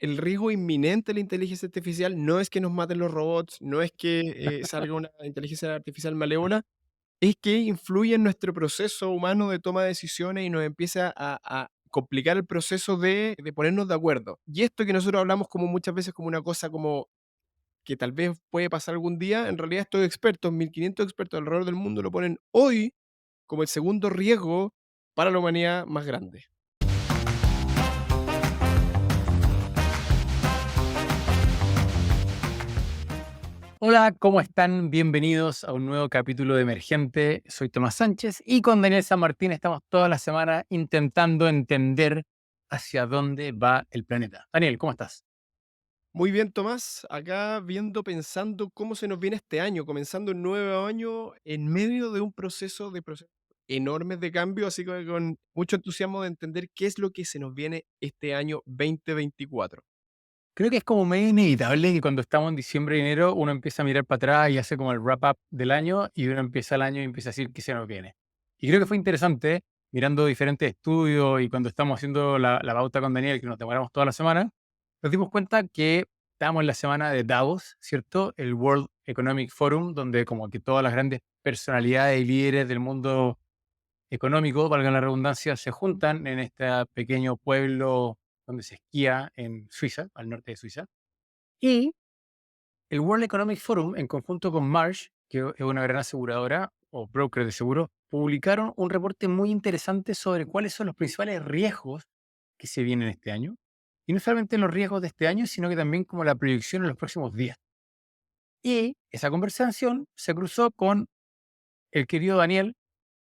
el riesgo inminente de la inteligencia artificial no es que nos maten los robots, no es que salga una inteligencia artificial malévola, es que influye en nuestro proceso humano de toma de decisiones y nos empieza a complicar el proceso de ponernos de acuerdo. Y esto que nosotros hablamos como muchas veces como una cosa como que tal vez puede pasar algún día, en realidad estos expertos, 1500 expertos alrededor del mundo, lo ponen hoy como el segundo riesgo para la humanidad más grande. Hola, ¿cómo están? Bienvenidos a un nuevo capítulo de Emergente. Soy Tomás Sánchez y con Daniel San Martín estamos toda la semana intentando entender hacia dónde va el planeta. Daniel, ¿cómo estás? Muy bien, Tomás, acá viendo, pensando cómo se nos viene este año, comenzando un nuevo año en medio de un proceso de procesos enormes de cambio, así que con mucho entusiasmo de entender qué es lo que se nos viene este año 2024. Creo que es como medio inevitable que cuando estamos en diciembre y enero uno empieza a mirar para atrás y hace como el wrap-up del año y uno empieza el año y empieza a decir qué se nos viene. Y creo que fue interesante mirando diferentes estudios y cuando estamos haciendo la pauta con Daniel, que nos demoramos toda la semana, nos dimos cuenta que estábamos en la semana de Davos, ¿cierto? El World Economic Forum, donde como que todas las grandes personalidades y líderes del mundo económico, valga la redundancia, se juntan en este pequeño pueblo donde se esquía en Suiza, al norte de Suiza. Y el World Economic Forum, en conjunto con Marsh, que es una gran aseguradora o broker de seguros, publicaron un reporte muy interesante sobre cuáles son los principales riesgos que se vienen este año. Y no solamente los riesgos de este año, sino que también como la proyección en los próximos días. Y esa conversación se cruzó con el querido Daniel,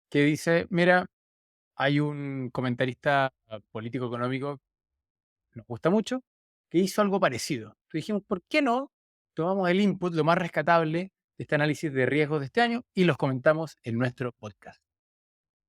que dice, mira, hay un comentarista político económico nos gusta mucho, que hizo algo parecido. Entonces dijimos, ¿por qué no tomamos el input, lo más rescatable de este análisis de riesgos de este año y los comentamos en nuestro podcast?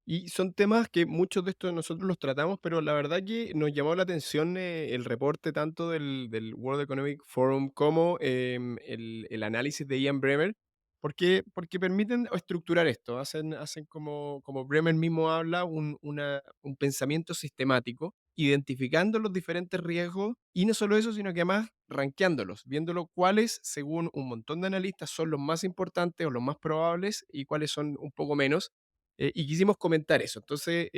Y son temas que muchos de estos nosotros los tratamos, pero la verdad que nos llamó la atención el reporte tanto del World Economic Forum como el análisis de Ian Bremer, porque permiten estructurar esto, hacen como Bremer mismo habla, un pensamiento sistemático, identificando los diferentes riesgos, y no solo eso, sino que además rankeándolos, viéndolo cuáles, según un montón de analistas, son los más importantes o los más probables y cuáles son un poco menos y quisimos comentar eso. Entonces,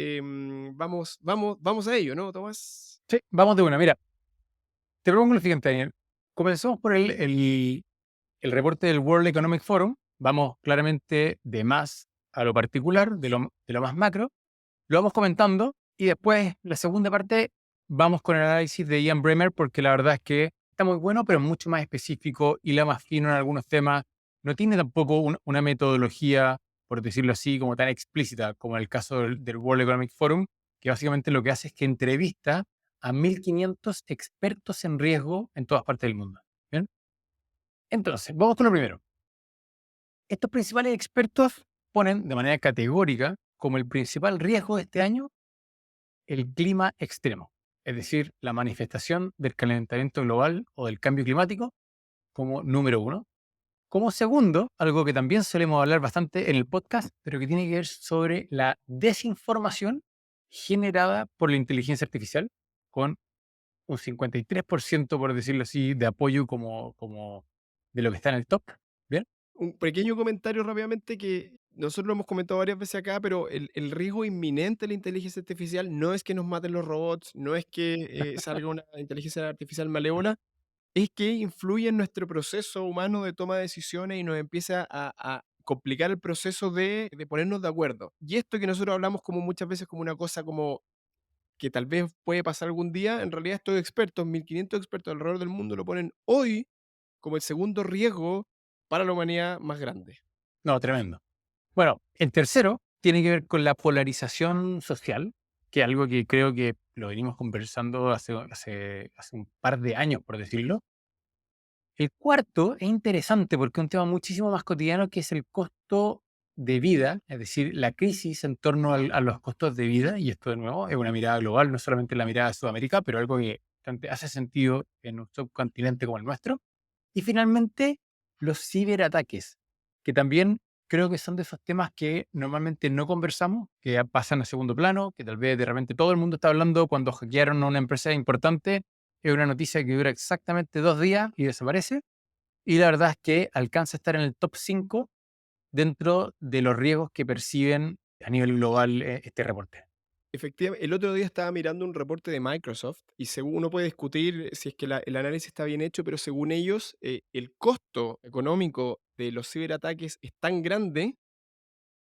vamos a ello, ¿no, Tomás? Sí, vamos de una. Mira, te propongo lo siguiente, Daniel. Comenzamos por el reporte del World Economic Forum. Vamos claramente de más a lo particular, de lo más macro. Lo vamos comentando y después, la segunda parte, vamos con el análisis de Ian Bremer, porque la verdad es que está muy bueno, pero mucho más específico y la más fino en algunos temas. No tiene tampoco una metodología, por decirlo así, como tan explícita como en el caso del World Economic Forum, que básicamente lo que hace es que entrevista a 1.500 expertos en riesgo en todas partes del mundo. ¿Bien? Entonces, vamos con lo primero. Estos principales expertos ponen de manera categórica como el principal riesgo de este año el clima extremo, es decir, la manifestación del calentamiento global o del cambio climático como número uno. Como segundo, algo que también solemos hablar bastante en el podcast, pero que tiene que ver sobre la desinformación generada por la inteligencia artificial, con un 53%, por decirlo así, de apoyo como de lo que está en el top. ¿Bien? Un pequeño comentario rápidamente que nosotros lo hemos comentado varias veces acá, pero el riesgo inminente de la inteligencia artificial no es que nos maten los robots, no es que salga una inteligencia artificial malévola, es que influye en nuestro proceso humano de toma de decisiones y nos empieza a complicar el proceso de ponernos de acuerdo. Y esto que nosotros hablamos como muchas veces como una cosa como que tal vez puede pasar algún día, en realidad estos expertos, 1500 expertos alrededor del mundo, lo ponen hoy como el segundo riesgo para la humanidad más grande. No, tremendo. Bueno, el tercero tiene que ver con la polarización social, que es algo que creo que lo venimos conversando hace un par de años, por decirlo. El cuarto es interesante porque es un tema muchísimo más cotidiano que es el costo de vida, es decir, la crisis en torno a los costos de vida, y esto de nuevo es una mirada global, no solamente la mirada de Sudamérica, pero algo que hace sentido en un subcontinente como el nuestro. Y finalmente, los ciberataques, que también creo que son de esos temas que normalmente no conversamos, que ya pasan a segundo plano, que tal vez de repente todo el mundo está hablando cuando hackearon a una empresa importante, es una noticia que dura exactamente 2 días y desaparece. Y la verdad es que alcanza a estar en el top 5 dentro de los riesgos que perciben a nivel global este reporte. El otro día estaba mirando un reporte de Microsoft y según uno puede discutir si es que el análisis está bien hecho, pero según ellos, el costo económico de los ciberataques es tan grande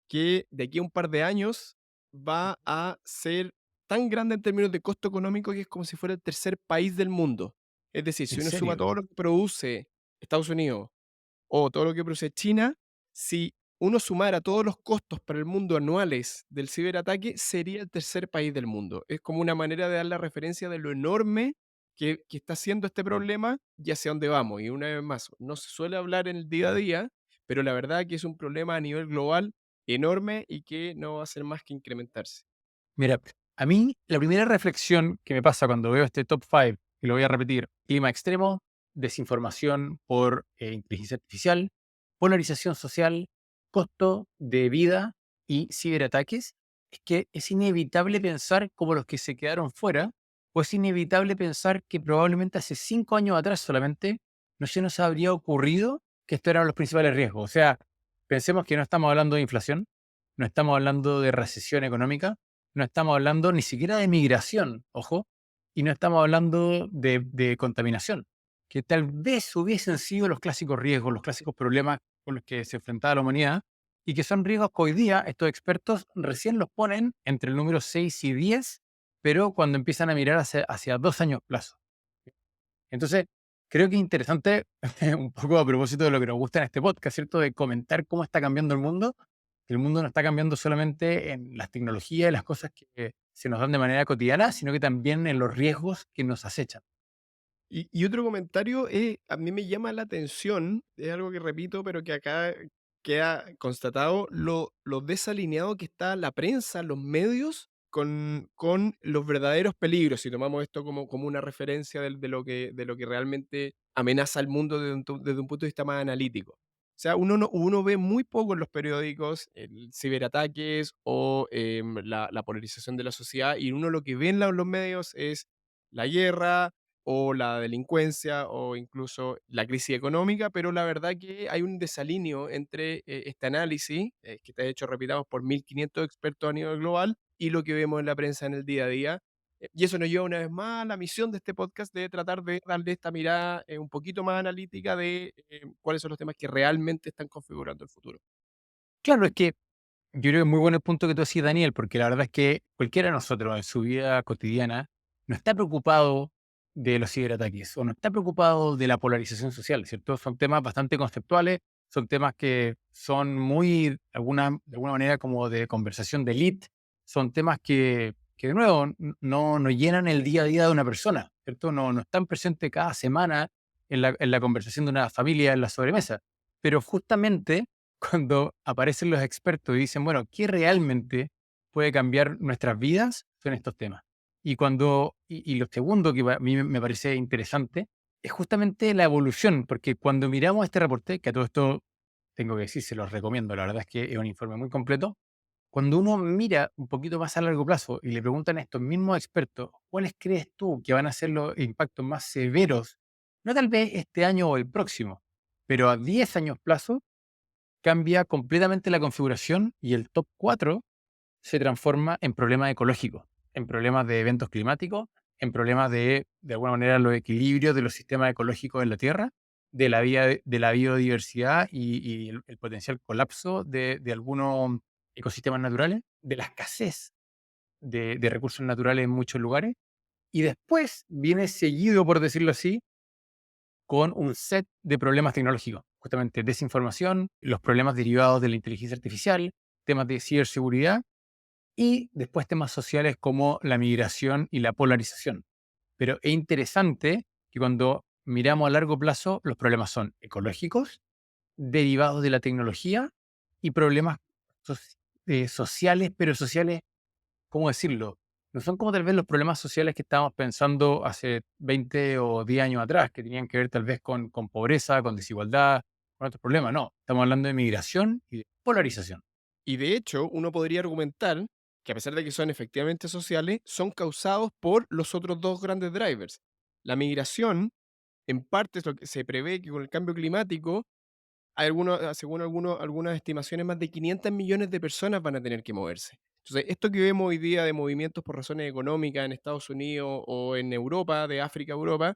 que de aquí a un par de años va a ser tan grande en términos de costo económico que es como si fuera el tercer país del mundo. Es decir, ¿En si uno suma serio? todo lo que produce Estados Unidos o todo lo que produce China, si uno sumara todos los costos para el mundo anuales del ciberataque, sería el tercer país del mundo. Es como una manera de dar la referencia de lo enorme que está haciendo este problema y hacia dónde vamos. Y una vez más, no se suele hablar en el día a día, pero la verdad que es un problema a nivel global enorme y que no va a hacer más que incrementarse. Mira, a mí la primera reflexión que me pasa cuando veo este top 5, y lo voy a repetir, clima extremo, desinformación por inteligencia artificial, polarización social, costo de vida y ciberataques, es que es inevitable pensar como los que se quedaron fuera, o es inevitable pensar que probablemente hace 5 años atrás solamente no se nos habría ocurrido que estos eran los principales riesgos. O sea, pensemos que no estamos hablando de inflación, no estamos hablando de recesión económica, no estamos hablando ni siquiera de migración, ojo, y no estamos hablando de contaminación, que tal vez hubiesen sido los clásicos riesgos, los clásicos problemas con los que se enfrentaba la humanidad, y que son riesgos que hoy día estos expertos recién los ponen entre el número 6 y 10, pero cuando empiezan a mirar hacia 2 años plazo. Entonces, creo que es interesante, un poco a propósito de lo que nos gusta en este podcast, ¿cierto? De comentar cómo está cambiando el mundo. Que el mundo no está cambiando solamente en las tecnologías y las cosas que se nos dan de manera cotidiana, sino que también en los riesgos que nos acechan. Y otro comentario a mí me llama la atención, es algo que repito, pero que acá queda constatado, lo desalineado que está la prensa, los medios, con los verdaderos peligros, si tomamos esto como una referencia de lo que realmente amenaza al mundo desde un punto de vista más analítico. O sea, uno ve muy poco en los periódicos ciberataques o la polarización de la sociedad, y uno lo que ve en los medios es la guerra, o la delincuencia o incluso la crisis económica, pero la verdad que hay un desalineo entre este análisis, que está hecho, repitamos, por 1.500 expertos a nivel global y lo que vemos en la prensa en el día a día. Y eso nos lleva una vez más a la misión de este podcast de tratar de darle esta mirada un poquito más analítica de cuáles son los temas que realmente están configurando el futuro. Claro, es que yo creo que es muy bueno el punto que tú decís, Daniel, porque la verdad es que cualquiera de nosotros en su vida cotidiana no está preocupado de los ciberataques o no está preocupado de la polarización social, ¿cierto? Son temas bastante conceptuales, son temas que son muy, de alguna manera, como de conversación de élite, son temas que de nuevo, no llenan el día a día de una persona, ¿cierto? No están presentes cada semana en la conversación de una familia, en la sobremesa, pero justamente cuando aparecen los expertos y dicen, bueno, ¿qué realmente puede cambiar nuestras vidas? Son estos temas. Y lo segundo que a mí me parece interesante es justamente la evolución, porque cuando miramos este reporte, que a todo esto tengo que decir, se los recomiendo, la verdad es que es un informe muy completo, cuando uno mira un poquito más a largo plazo y le preguntan a estos mismos expertos, ¿cuáles crees tú que van a ser los impactos más severos? No tal vez este año o el próximo, pero a 10 años plazo, cambia completamente la configuración y el top 4 se transforma en problemas ecológicos, en problemas de eventos climáticos, en problemas de alguna manera, los equilibrios de los sistemas ecológicos en la Tierra, de la biodiversidad y el potencial colapso de algunos ecosistemas naturales, de la escasez de recursos naturales en muchos lugares. Y después viene seguido, por decirlo así, con un set de problemas tecnológicos, justamente desinformación, los problemas derivados de la inteligencia artificial, temas de ciberseguridad y después temas sociales como la migración y la polarización. Pero es interesante que cuando miramos a largo plazo, los problemas son ecológicos, derivados de la tecnología y problemas sociales, pero sociales, ¿cómo decirlo? No son como tal vez los problemas sociales que estábamos pensando hace 20 o 10 años atrás, que tenían que ver tal vez con pobreza, con desigualdad, con otros problemas. No, estamos hablando de migración y de polarización. Y de hecho, uno podría argumentar que a pesar de que son efectivamente sociales, son causados por los otros dos grandes drivers, La migración, en parte, es lo que se prevé que con el cambio climático, hay según algunas estimaciones, más de 500 millones de personas van a tener que moverse. Entonces, esto que vemos hoy día de movimientos por razones económicas en Estados Unidos o en Europa, de África a Europa,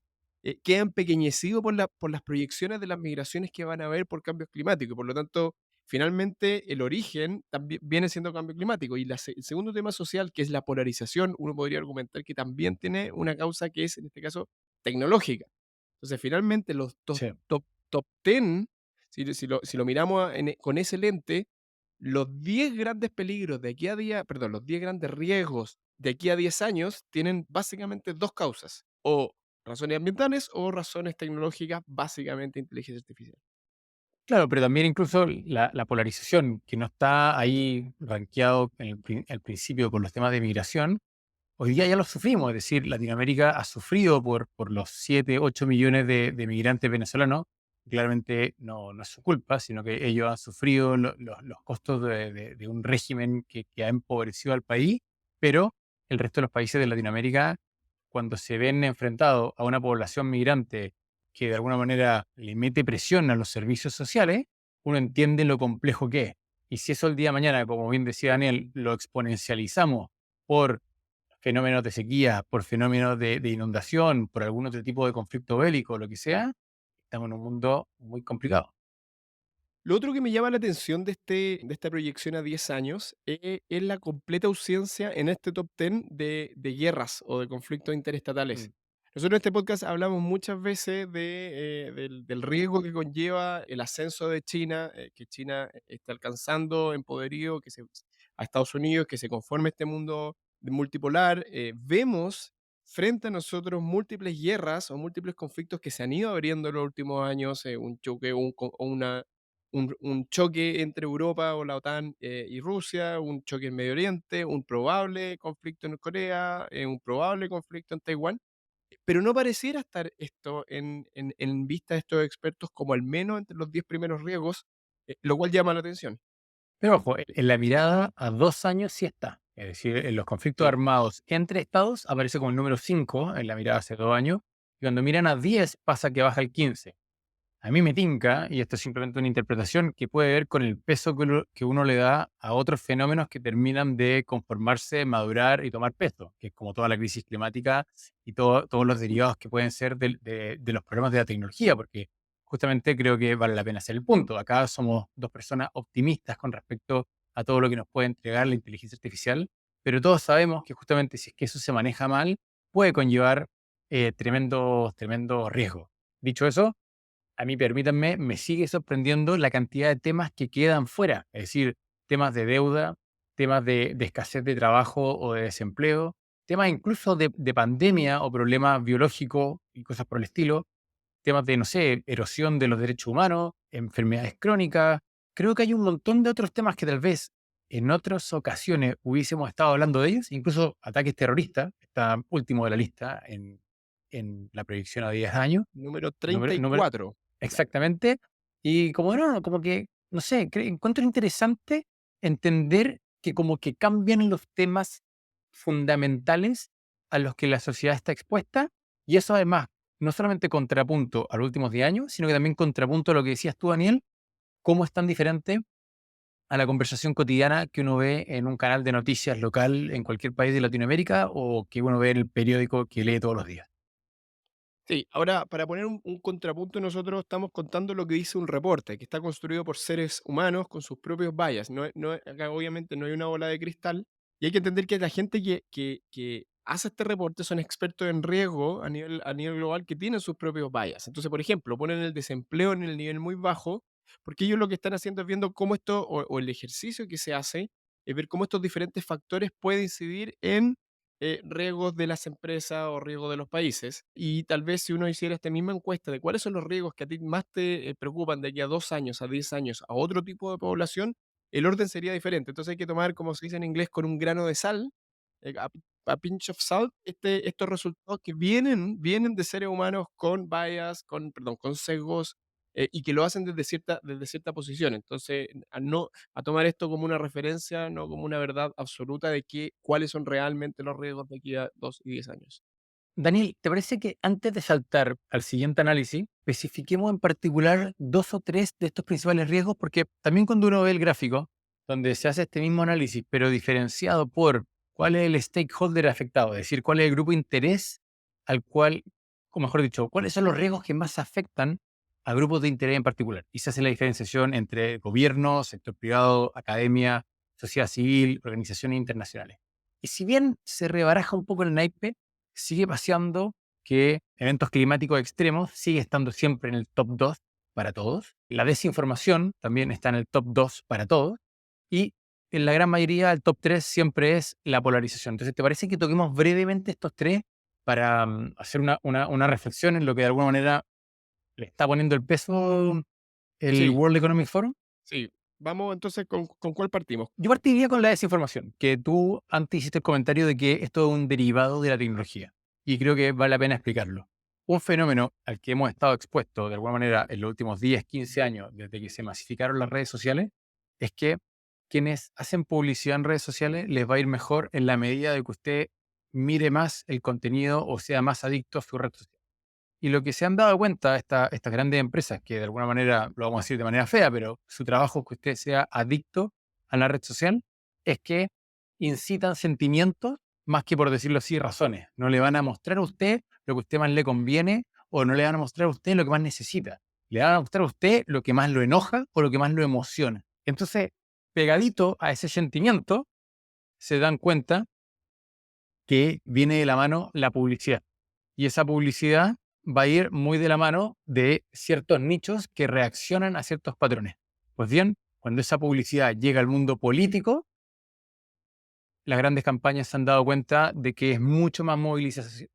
queda empequeñecido por las proyecciones de las migraciones que van a haber por cambios climáticos. Por lo tanto, finalmente el origen también viene siendo cambio climático. Y el segundo tema social, que es la polarización, uno podría argumentar que también tiene una causa que es, en este caso, tecnológica. Entonces, finalmente, los Sí. top 10, si lo miramos con ese lente, los 10 grandes peligros de aquí a día, perdón, los 10 grandes riesgos de aquí a 10 años tienen básicamente dos causas, o razones ambientales o razones tecnológicas, básicamente inteligencia artificial. Claro, pero también incluso la polarización, que no está ahí rankeado en al principio por los temas de migración, hoy día ya lo sufrimos. Es decir, Latinoamérica ha sufrido por los 7, 8 millones de migrantes venezolanos. Claramente no es su culpa, sino que ellos han sufrido los costos de un régimen que ha empobrecido al país, pero el resto de los países de Latinoamérica, cuando se ven enfrentados a una población migrante que de alguna manera le mete presión a los servicios sociales, uno entiende lo complejo que es. Y si eso el día de mañana, como bien decía Daniel, lo exponencializamos por fenómenos de sequía, por fenómenos de inundación, por algún otro tipo de conflicto bélico, lo que sea, estamos en un mundo muy complicado. Lo otro que me llama la atención de esta proyección a 10 años es la completa ausencia en este top 10 de guerras o de conflictos interestatales. Mm. Nosotros en este podcast hablamos muchas veces del riesgo que conlleva el ascenso de China, que China está alcanzando en poderío a Estados Unidos, que se conforme este mundo multipolar. Vemos frente a nosotros múltiples guerras o múltiples conflictos que se han ido abriendo en los últimos años, un choque o un choque entre Europa o la OTAN y Rusia, un choque en Medio Oriente, un probable conflicto en Corea, un probable conflicto en Taiwán, pero no pareciera estar esto en vista de estos expertos como al menos entre los 10 primeros riesgos, lo cual llama la atención. Pero ojo, en la mirada a 2 años sí está. Es decir, en los conflictos Sí. armados entre estados aparece como el número 5 en la mirada hace 2 años, y cuando miran a 10 pasa que baja al 15. A mí me tinca, y esto es simplemente una interpretación, que puede ver con el peso que uno le da a otros fenómenos que terminan de conformarse, madurar y tomar peso, que es como toda la crisis climática y todos los derivados que pueden ser de los problemas de la tecnología, porque justamente creo que vale la pena hacer el punto. Acá somos dos personas optimistas con respecto a todo lo que nos puede entregar la inteligencia artificial, pero todos sabemos que justamente si es que eso se maneja mal, puede conllevar tremendos riesgos. Dicho eso, a mí, permítanme, me sigue sorprendiendo la cantidad de temas que quedan fuera, es decir, temas de deuda, temas de escasez de trabajo o de desempleo, temas incluso de pandemia o problemas biológicos y cosas por el estilo, temas de, no sé, erosión de los derechos humanos, enfermedades crónicas. Creo que hay un montón de otros temas que tal vez en otras ocasiones hubiésemos estado hablando de ellos, incluso ataques terroristas, está último de la lista en la proyección a 10 años. Número treinta Número, y número, cuatro Exactamente. Y como no, como que, no sé, encuentro interesante entender que como que cambian los temas fundamentales a los que la sociedad está expuesta, y eso además no solamente contrapunto a los últimos 10 años, sino que también contrapunto a lo que decías tú, Daniel, cómo es tan diferente a la conversación cotidiana que uno ve en un canal de noticias local en cualquier país de Latinoamérica o que uno ve en el periódico que lee todos los días. Sí, ahora para poner un contrapunto, nosotros estamos contando lo que dice un reporte, que está construido por seres humanos con sus propios bias. Acá obviamente no hay una bola de cristal y hay que entender que la gente que hace este reporte son expertos en riesgo a nivel global que tienen sus propios bias. Entonces, por ejemplo, ponen el desempleo en el nivel muy bajo porque ellos lo que están haciendo es viendo cómo esto o el ejercicio que se hace es ver cómo estos diferentes factores pueden incidir en riesgos de las empresas o riesgos de los países. Y tal vez si uno hiciera esta misma encuesta de cuáles son los riesgos que a ti más te preocupan de aquí a 2 años, a 10 años, a otro tipo de población, el orden sería diferente. Entonces hay que tomar, como se dice en inglés, con un grano de sal, a pinch of salt, estos resultados que vienen de seres humanos con bias, perdón, con sesgos, y que lo hacen desde cierta posición. Entonces, a tomar esto como una referencia, no como una verdad absoluta de cuáles son realmente los riesgos de aquí a 2 y 10 años. Daniel, ¿te parece que antes de saltar al siguiente análisis, especifiquemos en particular dos o tres de estos principales riesgos? Porque también cuando uno ve el gráfico, donde se hace este mismo análisis, pero diferenciado por cuál es el stakeholder afectado, es decir, cuál es el grupo de interés al cual, o mejor dicho, cuáles son los riesgos que más afectan a grupos de interés en particular. Y se hace la diferenciación entre gobierno, sector privado, academia, sociedad civil, organizaciones internacionales. Y si bien se rebaraja un poco el naipe, sigue paseando que eventos climáticos extremos sigue estando siempre en el top 2 para todos. La desinformación también está en el top 2 para todos. Y en la gran mayoría el top 3 siempre es la polarización. Entonces, ¿te parece que toquemos brevemente estos tres para hacer una reflexión en lo que de alguna manera le está poniendo el peso el Sí, World Economic Forum? sí. Vamos entonces, ¿con cuál partimos? Yo partiría con la desinformación, que tú antes hiciste el comentario de que esto es un derivado de la tecnología. Y creo que vale la pena explicarlo. Un fenómeno al que hemos estado expuestos de alguna manera en los últimos 10, 15 años, desde que se masificaron las redes sociales, es que quienes hacen publicidad en redes sociales les va a ir mejor en la medida de que usted mire más el contenido o sea más adicto a su red social. Y lo que se han dado cuenta estas grandes empresas, que de alguna manera, lo vamos a decir de manera fea, pero su trabajo es que usted sea adicto a la red social, es que incitan sentimientos más que, por decirlo así, razones. No le van a mostrar a usted lo que a usted más le conviene o no le van a mostrar a usted lo que más necesita. Le van a mostrar a usted lo que más lo enoja o lo que más lo emociona. Entonces, pegadito a ese sentimiento, se dan cuenta que viene de la mano la publicidad. Y esa publicidad va a ir muy de la mano de ciertos nichos que reaccionan a ciertos patrones. Pues bien, cuando esa publicidad llega al mundo político, las grandes campañas se han dado cuenta de que es mucho más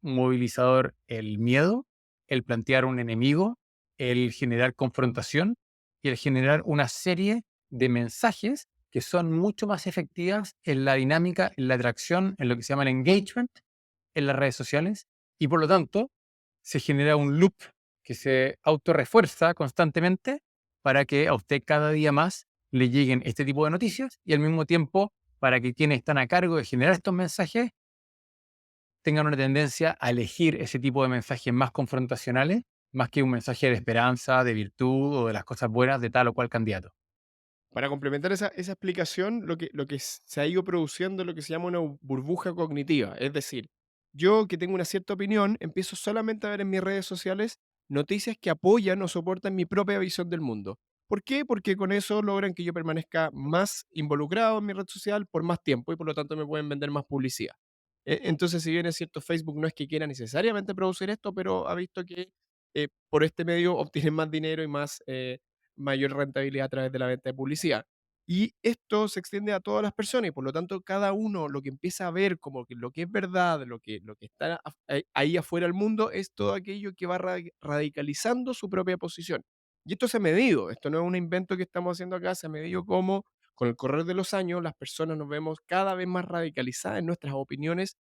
movilizador el miedo, el plantear un enemigo, el generar confrontación y el generar una serie de mensajes que son mucho más efectivas en la dinámica, en la atracción, en lo que se llama el engagement en las redes sociales y por lo tanto se genera un loop que se autorrefuerza constantemente para que a usted cada día más le lleguen este tipo de noticias y al mismo tiempo para que quienes están a cargo de generar estos mensajes tengan una tendencia a elegir ese tipo de mensajes más confrontacionales, más que un mensaje de esperanza, de virtud o de las cosas buenas de tal o cual candidato. Para complementar esa explicación, lo que se ha ido produciendo es lo que se llama una burbuja cognitiva. Es decir, yo que tengo una cierta opinión, empiezo solamente a ver en mis redes sociales noticias que apoyan o soportan mi propia visión del mundo. ¿Por qué? Porque con eso logran que yo permanezca más involucrado en mi red social por más tiempo y por lo tanto me pueden vender más publicidad. Entonces, si bien es cierto, Facebook no es que quiera necesariamente producir esto, pero ha visto que por este medio obtienen más dinero y más mayor rentabilidad a través de la venta de publicidad. Y esto se extiende a todas las personas y por lo tanto cada uno lo que empieza a ver como que lo que es verdad, lo que está ahí afuera del mundo es todo aquello que va radicalizando su propia posición. Y esto se ha medido, esto no es un invento que estamos haciendo acá, se ha medido como con el correr de los años las personas nos vemos cada vez más radicalizadas en nuestras opiniones,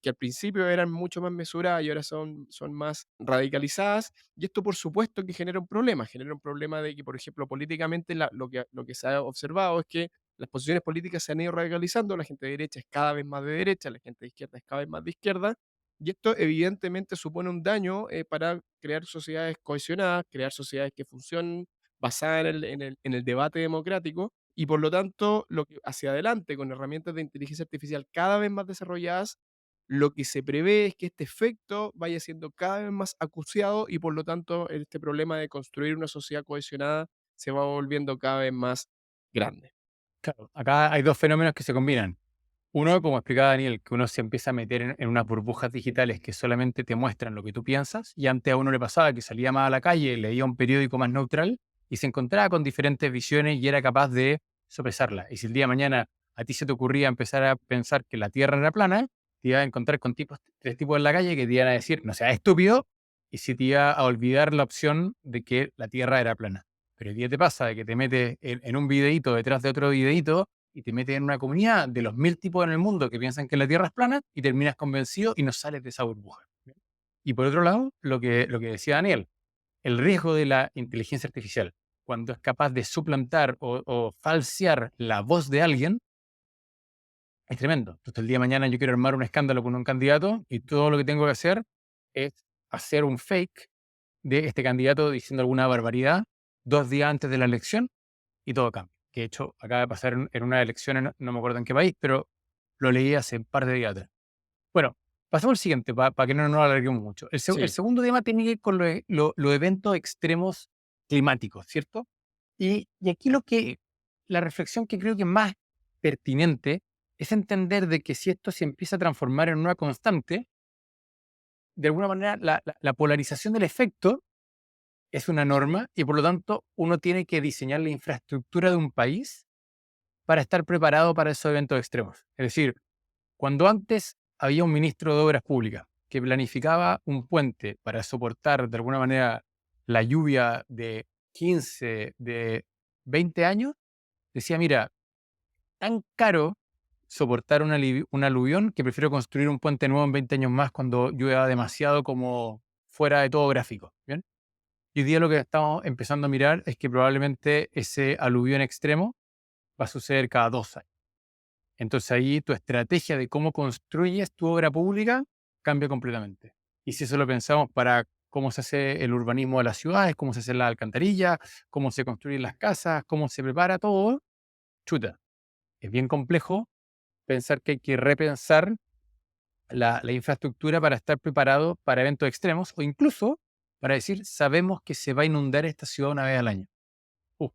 que al principio eran mucho más mesuradas y ahora son más radicalizadas y esto, por supuesto, que genera un problema de que, por ejemplo, políticamente lo que se ha observado es que las posiciones políticas se han ido radicalizando, la gente de derecha es cada vez más de derecha, la gente de izquierda es cada vez más de izquierda, y esto evidentemente supone un daño para crear sociedades cohesionadas, crear sociedades que funcionen basadas en el debate democrático, y por lo tanto, lo que hacia adelante, con herramientas de inteligencia artificial cada vez más desarrolladas, lo que se prevé es que este efecto vaya siendo cada vez más acuciado y por lo tanto este problema de construir una sociedad cohesionada se va volviendo cada vez más grande. Claro, acá hay dos fenómenos que se combinan. Uno, como explicaba Daniel, que uno se empieza a meter en unas burbujas digitales que solamente te muestran lo que tú piensas, y antes a uno le pasaba que salía más a la calle, leía un periódico más neutral y se encontraba con diferentes visiones y era capaz de sopesarlas. Y si el día de mañana a ti se te ocurría empezar a pensar que la Tierra era plana, te ibas a encontrar con tres tipos en la calle que te iban a decir, no seas estúpido, y si te iba a olvidar la opción de que la Tierra era plana. Pero el día te pasa de que te metes en un videíto detrás de otro videíto y te metes en una comunidad de los 1000 tipos en el mundo que piensan que la Tierra es plana y terminas convencido y no sales de esa burbuja. Y por otro lado, lo que decía Daniel, el riesgo de la inteligencia artificial, cuando es capaz de suplantar o falsear la voz de alguien, es tremendo. Entonces, el día de mañana yo quiero armar un escándalo con un candidato y todo lo que tengo que hacer es hacer un fake de este candidato diciendo alguna barbaridad 2 días antes de la elección y todo cambia. Que de hecho acaba de pasar en una elección, no me acuerdo en qué país, pero lo leí hace un par de días atrás. Bueno, pasemos al siguiente, para que no nos alarguemos mucho. El Sí. segundo tema tiene que ver con los eventos extremos climáticos, ¿cierto? Y aquí la reflexión que creo que es más pertinente es entender de que si esto se empieza a transformar en una constante, de alguna manera la polarización del efecto es una norma y por lo tanto uno tiene que diseñar la infraestructura de un país para estar preparado para esos eventos extremos. Es decir, cuando antes había un ministro de Obras Públicas que planificaba un puente para soportar de alguna manera la lluvia de 15, de 20 años, decía, mira, tan caro soportar un aluvión que prefiero construir un puente nuevo en 20 años más cuando llueva demasiado como fuera de todo gráfico. ¿Bien? Y hoy día lo que estamos empezando a mirar es que probablemente ese aluvión extremo va a suceder cada 2 años. Entonces ahí tu estrategia de cómo construyes tu obra pública cambia completamente. Y si eso lo pensamos para cómo se hace el urbanismo de las ciudades, cómo se hace la alcantarilla, cómo se construyen las casas, cómo se prepara todo, chuta, es bien complejo pensar que hay que repensar la infraestructura para estar preparado para eventos extremos o incluso para decir, sabemos que se va a inundar esta ciudad una vez al año. Uf,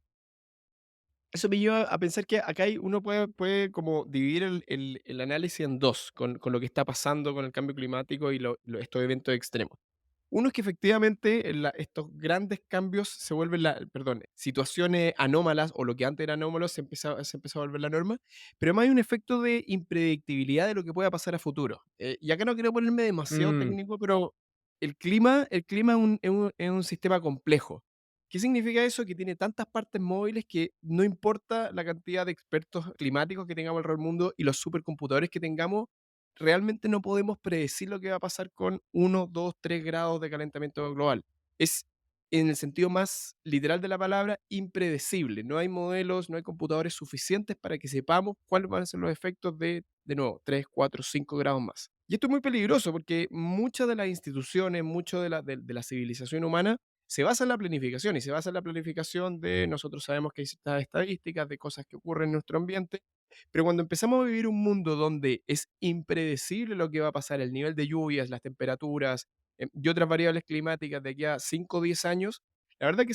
Eso me lleva a pensar que acá uno puede como dividir el análisis en dos, con lo que está pasando con el cambio climático y estos eventos extremos. Uno es que efectivamente estos grandes cambios se vuelven, perdón, situaciones anómalas o lo que antes era anómalo se empezó a volver la norma, pero además hay un efecto de impredictibilidad de lo que pueda pasar a futuro. Y acá no quiero ponerme demasiado mm, técnico, pero el clima es un sistema complejo. ¿Qué significa eso? Que tiene tantas partes móviles que no importa la cantidad de expertos climáticos que tengamos alrededor del mundo y los supercomputadores que tengamos, realmente no podemos predecir lo que va a pasar con 1, 2, 3 grados de calentamiento global. Es, en el sentido más literal de la palabra, impredecible. No hay modelos, no hay computadores suficientes para que sepamos cuáles van a ser los efectos de nuevo, 3, 4, 5 grados más. Y esto es muy peligroso porque muchas de las instituciones, mucho de la civilización humana se basa en la planificación y se basa en la planificación de nosotros sabemos que hay ciertas estadísticas de cosas que ocurren en nuestro ambiente, pero cuando empezamos a vivir un mundo donde es impredecible lo que va a pasar, el nivel de lluvias, las temperaturas y otras variables climáticas de aquí a 5 o 10 años, la verdad que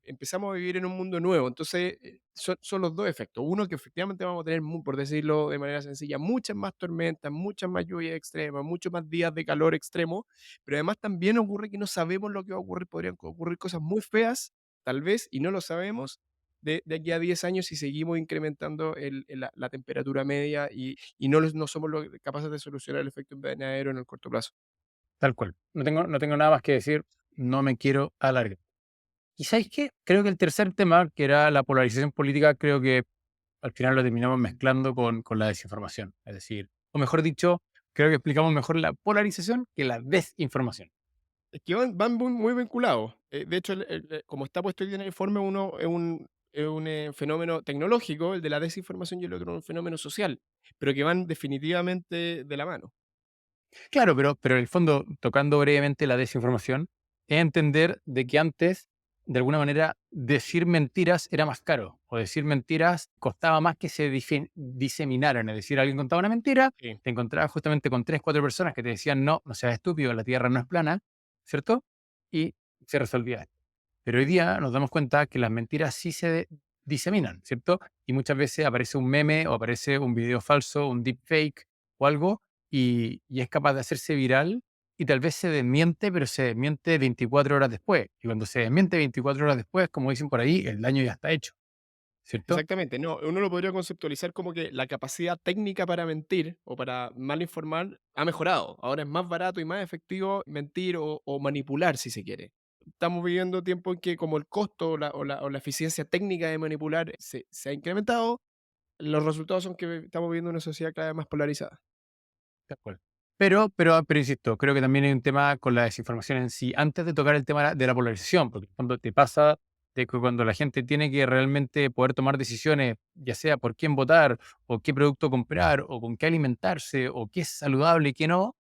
empezamos a vivir en un mundo nuevo. Entonces, son los dos efectos. Uno, que efectivamente vamos a tener, por decirlo de manera sencilla, muchas más tormentas, muchas más lluvias extremas, muchos más días de calor extremo, pero además también ocurre que no sabemos lo que va a ocurrir. Podrían ocurrir cosas muy feas, tal vez, y no lo sabemos, de aquí a 10 años si seguimos incrementando la temperatura media y no somos capaces de solucionar el efecto invernadero en el corto plazo. tal cual. No tengo nada más que decir, no me quiero alargar. ¿Y sabéis qué? Creo que el tercer tema, que era la polarización política, creo que al final lo terminamos mezclando con la desinformación. Es decir, o mejor dicho, creo que explicamos mejor la polarización que la desinformación. Es que van muy vinculados. De hecho, como está puesto hoy día en el informe, uno es un fenómeno tecnológico, el de la desinformación, y el otro es un fenómeno social, pero que van definitivamente de la mano. Claro, pero en el fondo, tocando brevemente la desinformación, es entender de que antes, de alguna manera, decir mentiras era más caro, o decir mentiras costaba más que se diseminaran. Es decir, alguien contaba una mentira, Sí. te encontrabas justamente con 3, 4 personas que te decían, no, no seas estúpido, la Tierra no es plana, ¿cierto? Y se resolvía esto. Pero hoy día nos damos cuenta que las mentiras sí se diseminan, ¿cierto? Y muchas veces aparece un meme o aparece un video falso, un deepfake o algo, y es capaz de hacerse viral y tal vez se desmiente, pero se desmiente 24 horas después. Y cuando se desmiente 24 horas después, como dicen por ahí, el daño ya está hecho, ¿cierto? Exactamente, no, uno lo podría conceptualizar como que la capacidad técnica para mentir o para mal informar ha mejorado. Ahora es más barato y más efectivo mentir o manipular, si se quiere. Estamos viviendo tiempos en que como el costo o la eficiencia técnica de manipular se ha incrementado, los resultados son que estamos viviendo una sociedad cada vez más polarizada. Tal cual. Pero insisto, creo que también hay un tema con la desinformación en sí, antes de tocar el tema de la polarización, porque cuando te pasa de que cuando la gente tiene que realmente poder tomar decisiones, ya sea por quién votar, o qué producto comprar, o con qué alimentarse, o qué es saludable y qué no,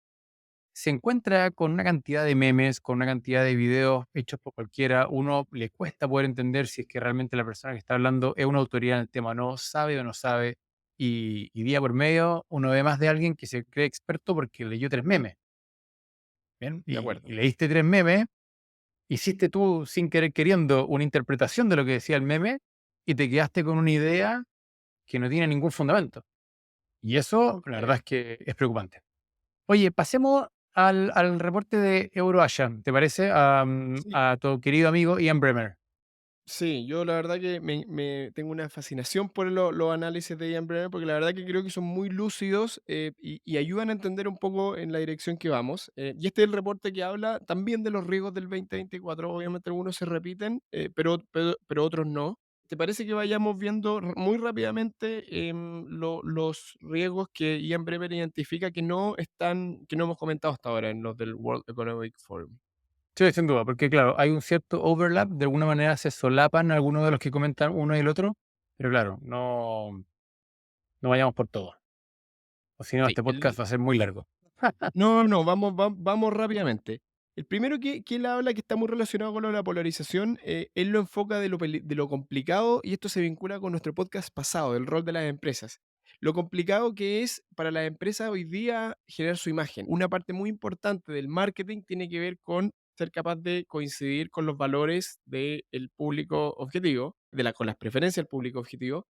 se encuentra con una cantidad de memes, con una cantidad de videos hechos por cualquiera. Uno le cuesta poder entender si es que realmente la persona que está hablando es una autoridad en el tema, no sabe o no sabe. Y día por medio uno ve más de alguien que se cree experto porque leyó 3 memes. ¿Bien? De Y acuerdo. leíste 3 memes, hiciste tú sin querer queriendo una interpretación de lo que decía el meme y te quedaste con una idea que no tiene ningún fundamento. Y eso, la verdad Okey. es que es preocupante. Oye, pasemos al reporte de EuroAsia, ¿te parece? Sí. A tu querido amigo Ian Bremmer. Sí, yo la verdad que me tengo una fascinación por los análisis de Ian Bremmer, porque la verdad que creo que son muy lúcidos, y ayudan a entender un poco en la dirección que vamos. Y este es el reporte que habla también de los riesgos del 2024. Obviamente algunos se repiten, pero otros no. ¿Te parece que vayamos viendo muy rápidamente los riesgos que Ian Bremmer identifica que no hemos comentado hasta ahora en los del World Economic Forum? Sí, sin duda, porque claro, hay un cierto overlap, de alguna manera se solapan algunos de los que comentan uno y el otro, pero claro, no vayamos por todo, o si no, Sí, este podcast va a ser muy largo. no, no, vamos rápidamente. El primero que él habla, que está muy relacionado con lo de la polarización, él lo enfoca de lo complicado, y esto se vincula con nuestro podcast pasado, del rol de las empresas. Lo complicado que es para las empresas hoy día generar su imagen. Una parte muy importante del marketing tiene que ver con ser capaz de coincidir con los valores del público objetivo, con las preferencias del público objetivo.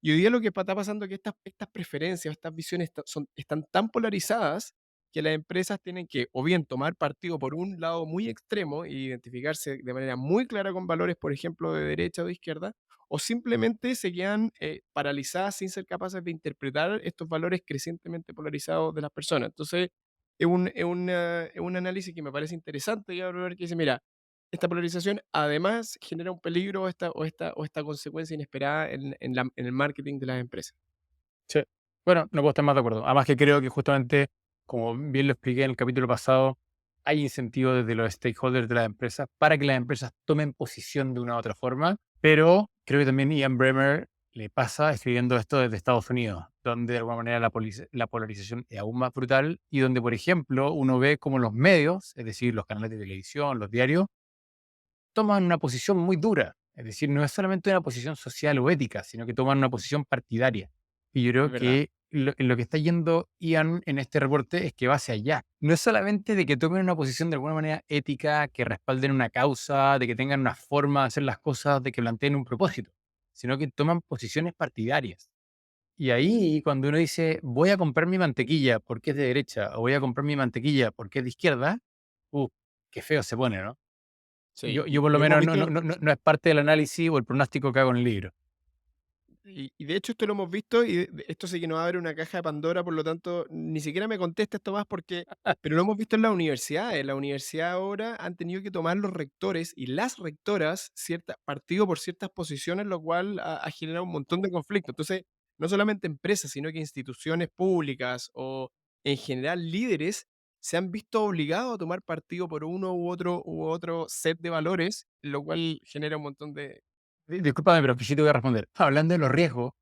Y hoy día lo que está pasando es que estas preferencias, estas visiones están tan polarizadas que las empresas tienen que o bien tomar partido por un lado muy extremo e identificarse de manera muy clara con valores, por ejemplo, de derecha o de izquierda, o simplemente se quedan paralizadas sin ser capaces de interpretar estos valores crecientemente polarizados de las personas. Entonces, es un análisis que me parece interesante y ahora ver que dice, mira, esta polarización además genera un peligro o esta consecuencia inesperada en el marketing de las empresas. Sí. Bueno, no puedo estar más de acuerdo. Además que creo que justamente, como bien lo expliqué en el capítulo pasado, hay incentivos desde los stakeholders de las empresas para que las empresas tomen posición de una u otra forma, pero creo que también Ian Bremmer le pasa escribiendo esto desde Estados Unidos, donde de alguna manera la polarización es aún más brutal y donde, por ejemplo, uno ve como los medios, es decir, los canales de televisión, los diarios, toman una posición muy dura. Es decir, no es solamente una posición social o ética, sino que toman una posición partidaria. Y yo Es creo verdad. que en lo que está yendo Ian en este reporte es que va hacia allá. No es solamente de que tomen una posición de alguna manera ética, que respalden una causa, de que tengan una forma de hacer las cosas, de que planteen un propósito, sino que toman posiciones partidarias. Y ahí, cuando uno dice, voy a comprar mi mantequilla porque es de derecha, o voy a comprar mi mantequilla porque es de izquierda, uh, qué feo se pone, ¿no? Sí, Yo por lo lo hemos menos visto. no es parte del análisis o el pronóstico que hago en el libro. Y de hecho esto lo hemos visto y esto sí que nos abre una caja de Pandora, por lo tanto, ni siquiera me contesta esto más porque, pero lo hemos visto en la universidad. En la universidad ahora han tenido que tomar los rectores y las rectoras partido por ciertas posiciones, lo cual ha generado un montón de conflictos. Entonces, no solamente empresas, sino que instituciones públicas o en general líderes se han visto obligados a tomar partido por uno u otro set de valores, lo cual genera un montón de... Discúlpame, pero aquí sí te voy a responder. Hablando de los riesgos,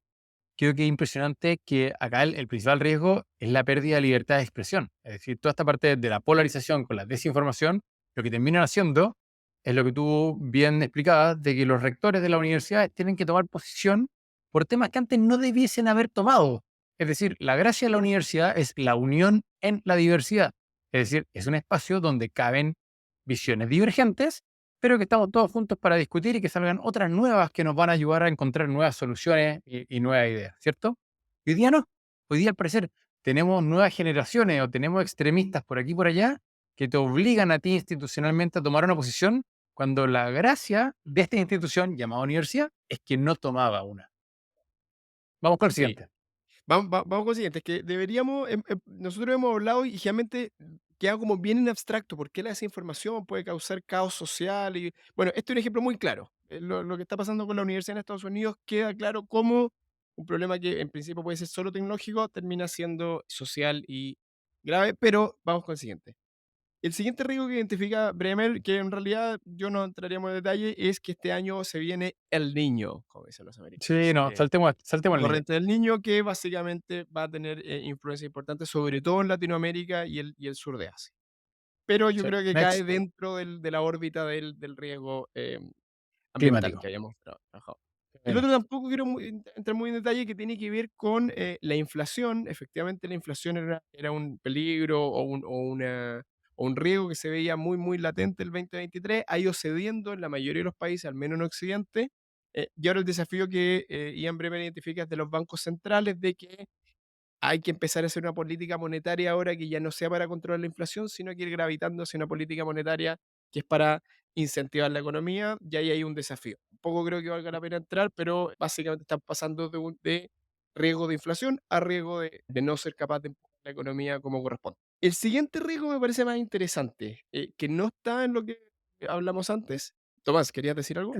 creo que es impresionante que acá el principal riesgo es la pérdida de libertad de expresión. Es decir, toda esta parte de la polarización con la desinformación, lo que terminan haciendo es lo que tú bien explicabas, de que los rectores de las universidades tienen que tomar posición por temas que antes no debiesen haber tomado. Es decir, la gracia de la universidad es la unión en la diversidad. Es decir, es un espacio donde caben visiones divergentes, pero que estamos todos juntos para discutir y que salgan otras nuevas que nos van a ayudar a encontrar nuevas soluciones y nuevas ideas, ¿cierto? Y hoy día no. Hoy día, al parecer, tenemos nuevas generaciones o tenemos extremistas por aquí y por allá que te obligan a ti institucionalmente a tomar una posición cuando la gracia de esta institución llamada universidad es que no tomaba una. Vamos con el Sí. siguiente. Vamos con lo siguiente, es que deberíamos, nosotros hemos hablado y generalmente queda como bien en abstracto, porque la desinformación puede causar caos social y, bueno, este es un ejemplo muy claro. Lo que está pasando con la universidad en Estados Unidos queda claro cómo un problema que en principio puede ser solo tecnológico termina siendo social y grave, pero vamos con el siguiente. El siguiente riesgo que identifica Bremer, que en realidad yo no entraríamos en detalle, es que este año se viene El Niño, como dicen los Sí, americanos. no, saltemos La al niño. corriente del Niño, que básicamente va a tener influencia importante, sobre todo en Latinoamérica y el sur de Asia. pero yo Sí. creo que cae Next, dentro de la órbita del riesgo ambiental climático. que habíamos trabajado. El Bueno, otro tampoco quiero entrar muy en detalle, que tiene que ver con la inflación. Efectivamente, la inflación era un peligro o un riesgo que se veía muy, muy latente el 2023. Ha ido cediendo en la mayoría de los países, al menos en Occidente. Y ahora el desafío que Ian Bremmer identifica es de los bancos centrales, de que hay que empezar a hacer una política monetaria ahora que ya no sea para controlar la inflación, sino que ir gravitando hacia una política monetaria que es para incentivar la economía, y ahí hay un desafío. Poco creo que valga la pena entrar, pero básicamente están pasando de riesgo de inflación a riesgo de no ser capaz de empujar la economía como corresponde. El siguiente riesgo me parece más interesante, que no está en lo que hablamos antes. Tomás, ¿querías decir algo?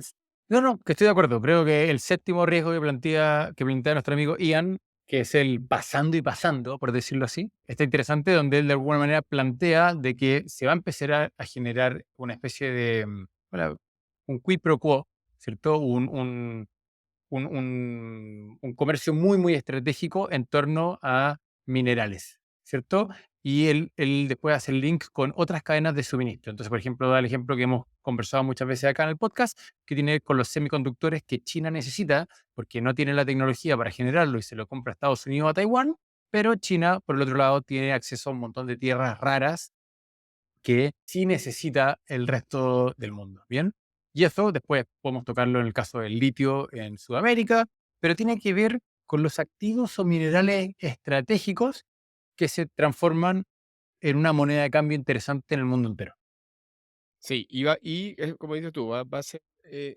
no, no, que estoy de acuerdo. Creo que el séptimo riesgo que plantea nuestro amigo Ian, que es el pasando y pasando, por decirlo así, está interesante, donde él de alguna manera plantea de que se va a empezar a generar una especie de, bueno, un quid pro quo, ¿cierto? Un comercio muy, muy estratégico en torno a minerales, ¿cierto? Y él después hace el link con otras cadenas de suministro. Entonces, por ejemplo, da el ejemplo que hemos conversado muchas veces acá en el podcast, que tiene que ver con los semiconductores que China necesita, porque no tiene la tecnología para generarlo y se lo compra a Estados Unidos o a Taiwán, pero China, por el otro lado, tiene acceso a un montón de tierras raras que sí necesita el resto del mundo, ¿bien? Y eso después podemos tocarlo en el caso del litio en Sudamérica, pero tiene que ver con los activos o minerales estratégicos que se transforman en una moneda de cambio interesante en el mundo entero. Sí, como dices tú, va a ser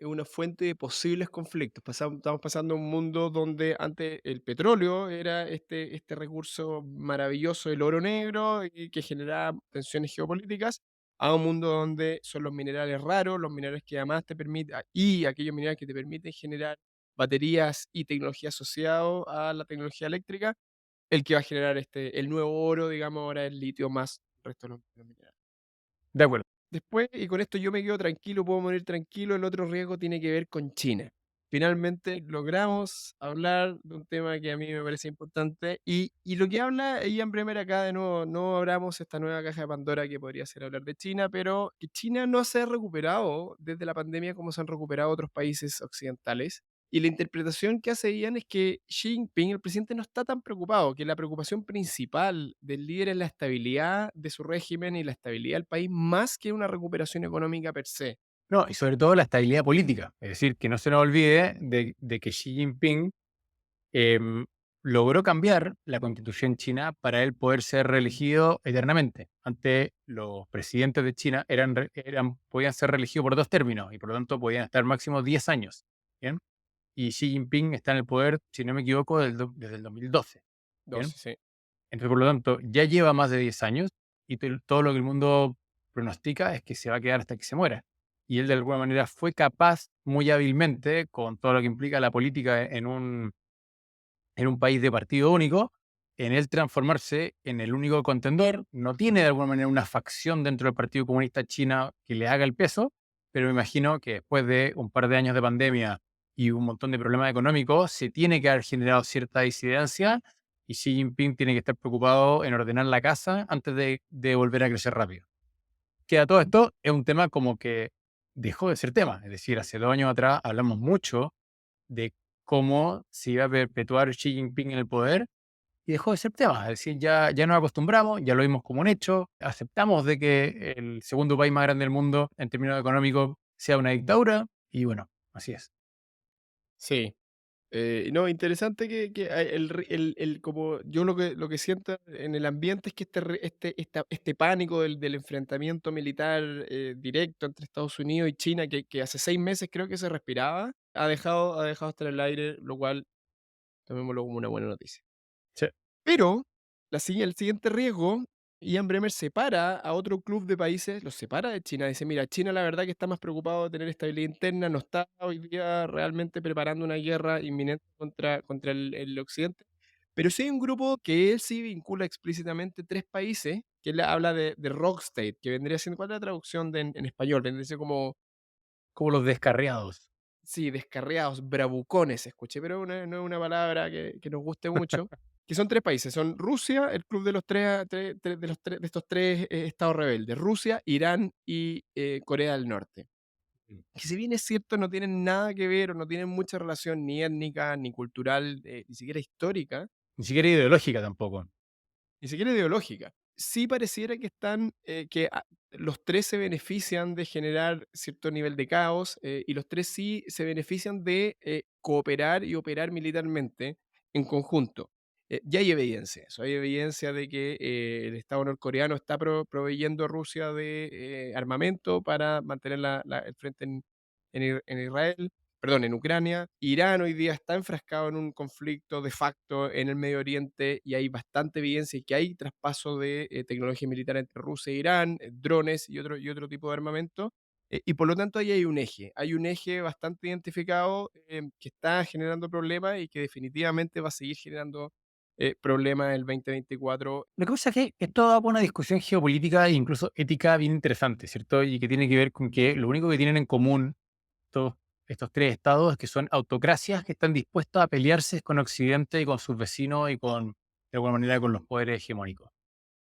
una fuente de posibles conflictos. Estamos pasando a un mundo donde antes el petróleo era este recurso maravilloso, el oro negro, y que generaba tensiones geopolíticas, a un mundo donde son los minerales raros, los minerales que además te permiten, y aquellos minerales que te permiten generar baterías y tecnología asociado a la tecnología eléctrica, el que va a generar el nuevo oro, digamos, ahora el litio más el resto de los minerales. De acuerdo. Después, y con esto yo me quedo tranquilo, puedo morir tranquilo, el otro riesgo tiene que ver con China. Finalmente logramos hablar de un tema que a mí me parece importante y lo que habla Ian Bremer acá de nuevo, no abramos esta nueva caja de Pandora que podría ser hablar de China, pero que China no se ha recuperado desde la pandemia como se han recuperado otros países occidentales. Y la interpretación que hace Ian es que Xi Jinping, el presidente, no está tan preocupado, que la preocupación principal del líder es la estabilidad de su régimen y la estabilidad del país más que una recuperación económica per se. No, y sobre todo la estabilidad política. Es decir, que no se nos olvide de que Xi Jinping em, logró cambiar la constitución china para él poder ser reelegido eternamente. Antes, los presidentes de China podían ser reelegidos por 2 términos y por lo tanto podían estar máximo 10 años. ¿Bien? Y Xi Jinping está en el poder, si no me equivoco, desde el 2012. ¿Bien? 12, sí. Entonces, por lo tanto, ya lleva más de 10 años y todo lo que el mundo pronostica es que se va a quedar hasta que se muera. Y él, de alguna manera, fue capaz muy hábilmente, con todo lo que implica la política en un país de partido único, en él transformarse en el único contendor. No tiene de alguna manera una facción dentro del Partido Comunista China que le haga el peso, pero me imagino que después de un par de años de pandemia y un montón de problemas económicos, se tiene que haber generado cierta disidencia y Xi Jinping tiene que estar preocupado en ordenar la casa antes de volver a crecer rápido. Que a todo esto es un tema como que dejó de ser tema. Es decir, hace 2 años atrás hablamos mucho de cómo se iba a perpetuar Xi Jinping en el poder y dejó de ser tema. Es decir, ya nos acostumbramos, ya lo vimos como un hecho, aceptamos de que el segundo país más grande del mundo en términos económicos sea una dictadura y bueno, así es. Sí. No, interesante que como yo lo que siento en el ambiente es que este pánico del enfrentamiento militar directo entre Estados Unidos y China, que hace 6 meses creo que se respiraba, ha dejado estar en el aire, lo cual tomémoslo como una buena noticia. Sí. Pero el siguiente riesgo, Ian Bremer separa a otro club de países, los separa de China. Dice, mira, China la verdad que está más preocupado de tener estabilidad interna, no está hoy día realmente preparando una guerra inminente contra el Occidente. Pero sí hay un grupo que él sí vincula explícitamente tres países, que él habla de Rock State, que vendría siendo, ¿cuál es la traducción en español? Vendría siendo Como los descarriados. sí, descarriados, bravucones, escuché, pero no es una palabra que nos guste mucho. que son tres países, son Rusia, el club de los de estos tres estados rebeldes, Rusia, Irán y Corea del Norte. Que si bien es cierto, no tienen nada que ver o no tienen mucha relación ni étnica, ni cultural, ni siquiera histórica, Ni siquiera ideológica tampoco. ni siquiera ideológica. Sí pareciera que están, los 3 se benefician de generar cierto nivel de caos, y los 3 sí se benefician de, cooperar y operar militarmente en conjunto. Ya hay evidencia de eso, hay evidencia de que, el Estado norcoreano está proveyendo a Rusia de, armamento para mantener el frente en Israel, perdón, en Ucrania. Irán hoy día está enfrascado en un conflicto de facto en el Medio Oriente y hay bastante evidencia y que hay traspaso de tecnología militar entre Rusia e Irán, drones y otro tipo de armamento. Y por lo tanto ahí hay un eje bastante identificado que está generando problemas y que definitivamente va a seguir generando problemas en el 2024. Lo que pasa es que esto da para una discusión geopolítica e incluso ética bien interesante, ¿cierto? Y que tiene que ver con que lo único que tienen en común estos, estos tres estados es que son autocracias que están dispuestas a pelearse con Occidente y con sus vecinos y con, de alguna manera, con los poderes hegemónicos.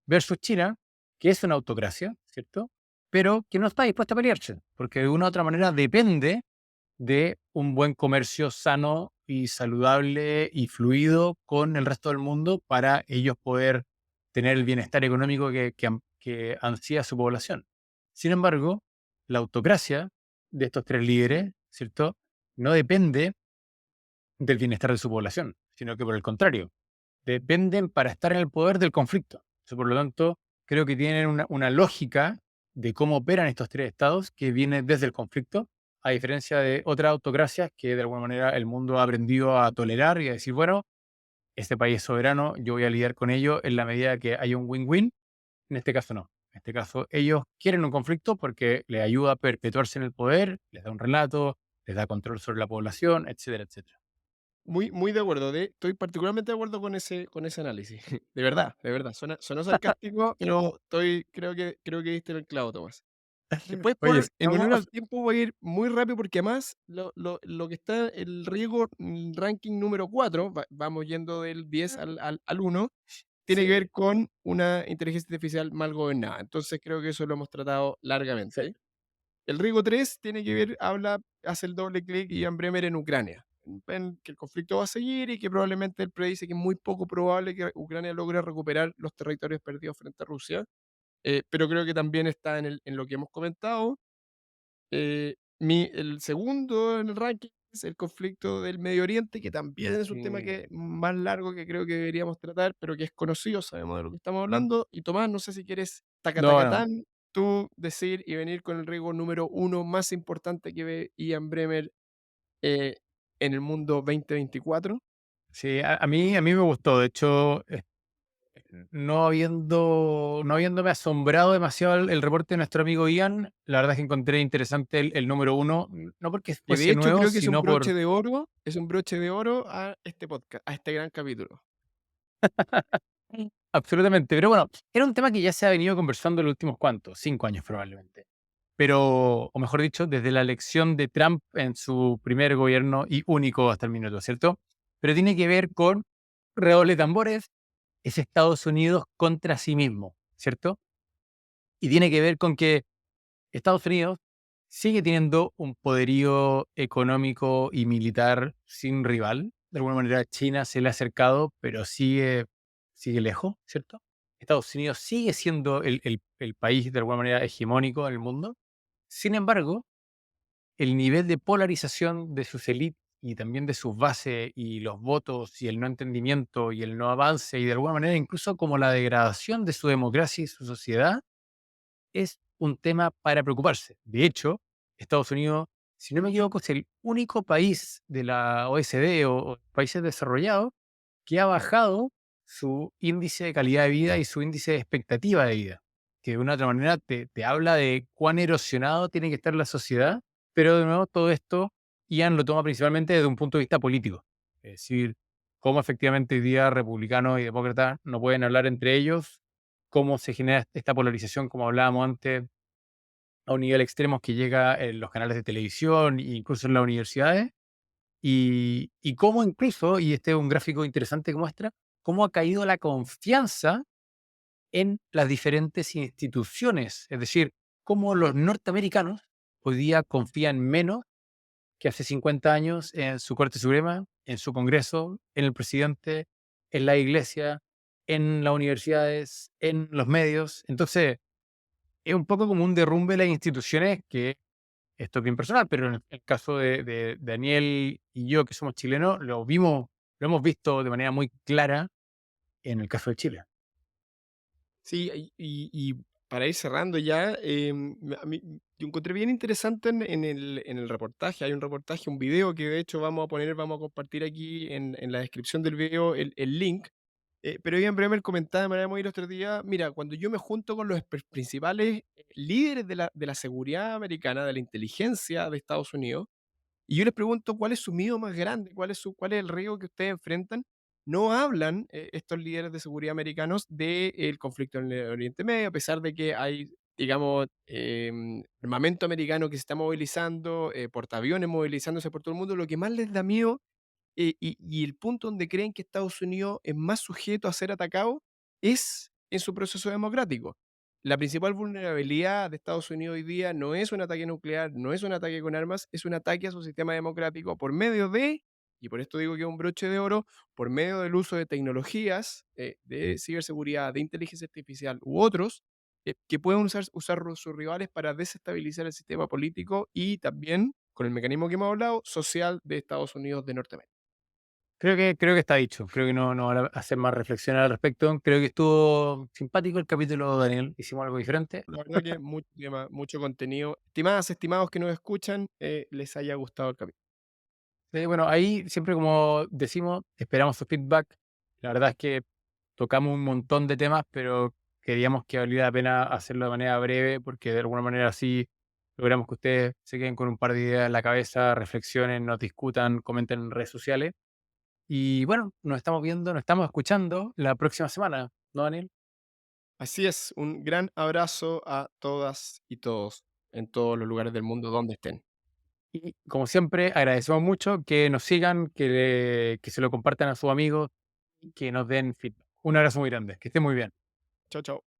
Versus China, que es una autocracia, ¿cierto? Pero que no está dispuesta a pelearse, porque de una u otra manera depende de un buen comercio sano y saludable y fluido con el resto del mundo para ellos poder tener el bienestar económico que ansía su población. Sin embargo, la autocracia de estos tres líderes, ¿cierto? No depende del bienestar de su población, sino que por el contrario, dependen para estar en el poder del conflicto. Entonces, por lo tanto, creo que tienen una lógica de cómo operan estos tres estados que viene desde el conflicto, a diferencia de otras autocracias que de alguna manera el mundo ha aprendido a tolerar y a decir, bueno, este país es soberano, yo voy a lidiar con ello en la medida que haya un win-win. En este caso no. En este caso ellos quieren un conflicto porque les ayuda a perpetuarse en el poder, les da un relato, les da control sobre la población, etcétera, etcétera. Muy, muy de acuerdo. Estoy particularmente de acuerdo con ese análisis. De verdad, de verdad. Sonó sarcástico, pero creo que diste en el clavo, Tomás. Después, Oye, en honor sigamos. al tiempo, voy a ir muy rápido porque además lo que está el riesgo ranking número 4, vamos yendo del 10 al 1, tiene que Sí, ver con una inteligencia artificial mal gobernada. Entonces creo que eso lo hemos tratado sí. largamente. El Rigo 3 tiene que ver, hace el doble clic Ian Bremer en Ucrania. Ven que el conflicto va a seguir y que probablemente él predice que es muy poco probable que Ucrania logre recuperar los territorios perdidos frente a Rusia. Pero creo que también está en lo que hemos comentado. El segundo en el ranking es el conflicto del Medio Oriente, que también es un tema que Sí. más largo que creo que deberíamos tratar, pero que es conocido, sabemos de lo que estamos hablando. Y Tomás, no sé si quieres No, no. tacatacatán, tú decir y venir con el riesgo número uno más importante que ve Ian Bremer eh, en el mundo 2024. Sí, a mí me gustó. De hecho, no habiéndome asombrado demasiado el reporte de nuestro amigo Ian, la verdad es que encontré interesante el número uno, no porque Que de fuese hecho nuevo, creo que sino por... es un broche de oro a este podcast, a este gran capítulo. Absolutamente. Pero bueno, era un tema que ya se ha venido conversando en los últimos, ¿cuántos? 5 años probablemente. Pero, o mejor dicho, desde la elección de Trump en su primer gobierno y único hasta el minuto, ¿cierto? Pero tiene que ver con redoble de tambores, es Estados Unidos contra sí mismo, ¿cierto? Y tiene que ver con que Estados Unidos sigue teniendo un poderío económico y militar sin rival. De alguna manera China se le ha acercado, pero sigue lejos, ¿cierto? Estados Unidos sigue siendo el país de alguna manera hegemónico en el mundo. Sin embargo, el nivel de polarización de sus élites y también de sus bases y los votos y el no entendimiento y el no avance y de alguna manera incluso como la degradación de su democracia y su sociedad es un tema para preocuparse. De hecho, Estados Unidos, si no me equivoco, es el único país de la OSD o países desarrollados que ha bajado su índice de calidad de vida y su índice de expectativa de vida, que de una otra manera te habla de cuán erosionado tiene que estar la sociedad, pero de nuevo todo esto Ian lo toma principalmente desde un punto de vista político, es decir, cómo efectivamente hoy día republicanos y demócratas no pueden hablar entre ellos, cómo se genera esta polarización, como hablábamos antes, a un nivel extremo que llega en los canales de televisión e incluso en las universidades, y cómo incluso, y este es un gráfico interesante que muestra, cómo ha caído la confianza en las diferentes instituciones. Es decir, cómo los norteamericanos hoy día confían menos que hace 50 años en su Corte Suprema, en su Congreso, en el presidente, en la iglesia, en las universidades, en los medios. Entonces, es un poco como un derrumbe de las instituciones que esto es bien personal, pero en el caso de Daniel y yo, que somos chilenos, lo hemos visto de manera muy clara en el caso de Chile. Sí, y para ir cerrando ya, a mí yo encontré bien interesante en el reportaje. Hay un reportaje, un video que de hecho vamos a compartir aquí en la descripción del video el link. Pero Ian Bremer comentaba de manera muy ilustrativa, mira, cuando yo me junto con los principales líderes de la seguridad americana, de la inteligencia de Estados Unidos, y yo les pregunto cuál es su miedo más grande, cuál es el riesgo que ustedes enfrentan. No hablan estos líderes de seguridad americanos del conflicto en el Oriente Medio, a pesar de que hay, digamos, armamento americano que se está movilizando, portaaviones movilizándose por todo el mundo. Lo que más les da miedo y el punto donde creen que Estados Unidos es más sujeto a ser atacado es en su proceso democrático. La principal vulnerabilidad de Estados Unidos hoy día no es un ataque nuclear, no es un ataque con armas, es un ataque a su sistema democrático por medio de, y por esto digo que es un broche de oro, por medio del uso de tecnologías de ciberseguridad, de inteligencia artificial u otros, que pueden usar sus rivales para desestabilizar el sistema político y también, con el mecanismo que hemos hablado, social de Estados Unidos de Norteamérica. Creo que está dicho. Creo que no van a hacer más reflexiones al respecto. Creo que estuvo simpático el capítulo, Daniel. Hicimos algo diferente. La verdad que mucho tema, mucho contenido. Estimadas, estimados que nos escuchan, les haya gustado el capítulo. Bueno, ahí siempre como decimos, esperamos su feedback. La verdad es que tocamos un montón de temas, pero queríamos que valiera la pena hacerlo de manera breve, porque de alguna manera así logramos que ustedes se queden con un par de ideas en la cabeza, reflexionen, nos discutan, comenten en redes sociales. Y bueno, nos estamos viendo, nos estamos escuchando la próxima semana, ¿no, Daniel? Así es, un gran abrazo a todas y todos en todos los lugares del mundo donde estén. Y como siempre, agradecemos mucho que nos sigan, que se lo compartan a sus amigos y que nos den feedback. Un abrazo muy grande, que estén muy bien. Chao, chao.